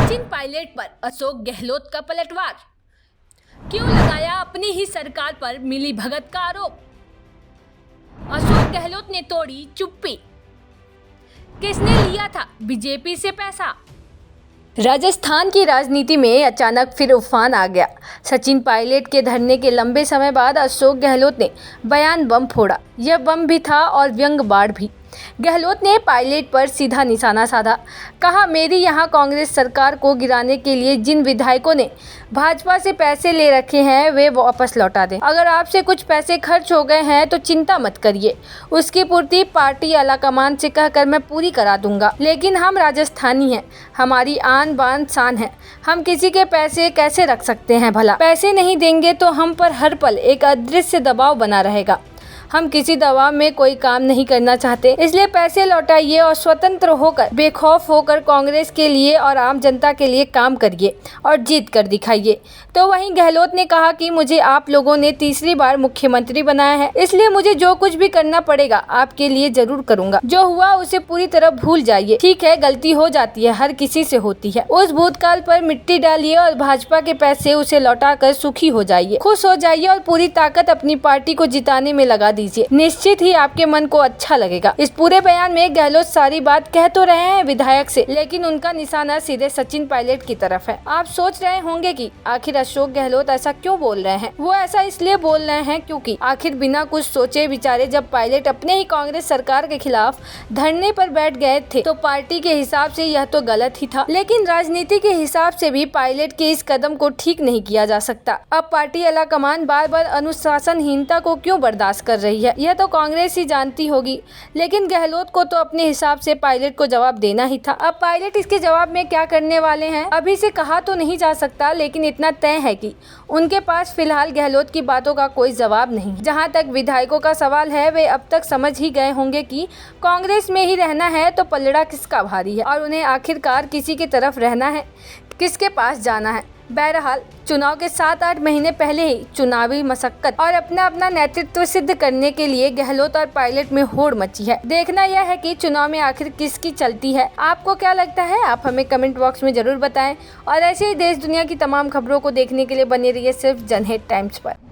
सचिन पायलट पर अशोक गहलोत का पलटवार, क्यों लगाया अपनी ही सरकार पर मिली भगत का आरोप। अशोक गहलोत ने तोड़ी चुप्पी, किसने लिया था बीजेपी से पैसा। राजस्थान की राजनीति में अचानक फिर उफान आ गया। सचिन पायलट के धरने के लंबे समय बाद अशोक गहलोत ने बयान बम फोड़ा। यह बम भी था और व्यंग बाढ़ भी। गहलोत ने पायलट पर सीधा निशाना साधा। कहा, मेरी यहां कांग्रेस सरकार को गिराने के लिए जिन विधायकों ने भाजपा से पैसे ले रखे हैं वे वापस लौटा दें। अगर आपसे कुछ पैसे खर्च हो गए हैं तो चिंता मत करिए, उसकी पूर्ति पार्टी आलाकमान से कहकर मैं पूरी करा दूंगा। लेकिन हम राजस्थानी हैं, हमारी आन बान शान है, हम किसी के पैसे कैसे रख सकते हैं भला। पैसे नहीं देंगे तो हम पर हर पल एक अदृश्य दबाव बना रहेगा। हम किसी दबाव में कोई काम नहीं करना चाहते, इसलिए पैसे लौटाइए और स्वतंत्र होकर बेखौफ होकर कांग्रेस के लिए और आम जनता के लिए काम करिए और जीत कर दिखाइए। तो वहीं गहलोत ने कहा कि मुझे आप लोगों ने तीसरी बार मुख्यमंत्री बनाया है, इसलिए मुझे जो कुछ भी करना पड़ेगा आपके लिए जरूर करूंगा। जो हुआ उसे पूरी तरह भूल जाइए। ठीक है, गलती हो जाती है, हर किसी से होती है। उस भूतकाल पर मिट्टी डालिए और भाजपा के पैसे उसे लौटाकर सुखी हो जाइए, खुश हो जाइए और पूरी ताकत अपनी पार्टी को जिताने में लगा दीजिए। निश्चित ही आपके मन को अच्छा लगेगा। इस पूरे बयान में गहलोत सारी बात कह तो रहे हैं विधायक से, लेकिन उनका निशाना सीधे सचिन पायलट की तरफ है। आप सोच रहे होंगे कि आखिर अशोक गहलोत ऐसा क्यों बोल रहे हैं। वो ऐसा इसलिए बोल रहे हैं क्योंकि आखिर बिना कुछ सोचे विचारे जब पायलट अपने ही कांग्रेस सरकार के खिलाफ धरने पर बैठ गए थे तो पार्टी के हिसाब से यह तो गलत ही था, लेकिन राजनीति के हिसाब से भी पायलट के इस कदम को ठीक नहीं किया जा सकता। अब पार्टी आलाकमान बार बार अनुशासनहीनता को क्यों बर्दाश्त कर रही है, यह तो कांग्रेस ही जानती होगी, लेकिन गहलोत को तो अपने हिसाब से पायलट को जवाब देना ही था। अब पायलट इसके जवाब में क्या करने वाले हैं अभी से कहा तो नहीं जा सकता, लेकिन इतना तय है कि उनके पास फिलहाल गहलोत की बातों का कोई जवाब नहीं। जहां तक विधायकों का सवाल है, वे अब तक समझ ही गए होंगे कि कांग्रेस में ही रहना है तो पलड़ा किसका भारी है और उन्हें आखिरकार किसी की तरफ रहना है, किसके पास जाना है। बहरहाल चुनाव के 7-8 महीने पहले ही चुनावी मशक्कत और अपना नेतृत्व सिद्ध करने के लिए गहलोत और पायलट में होड़ मची है। देखना यह है कि चुनाव में आखिर किसकी चलती है। आपको क्या लगता है, आप हमें कमेंट बॉक्स में जरूर बताएं और ऐसे ही देश दुनिया की तमाम खबरों को देखने के लिए बने रहिए सिर्फ जनहित टाइम्स पर।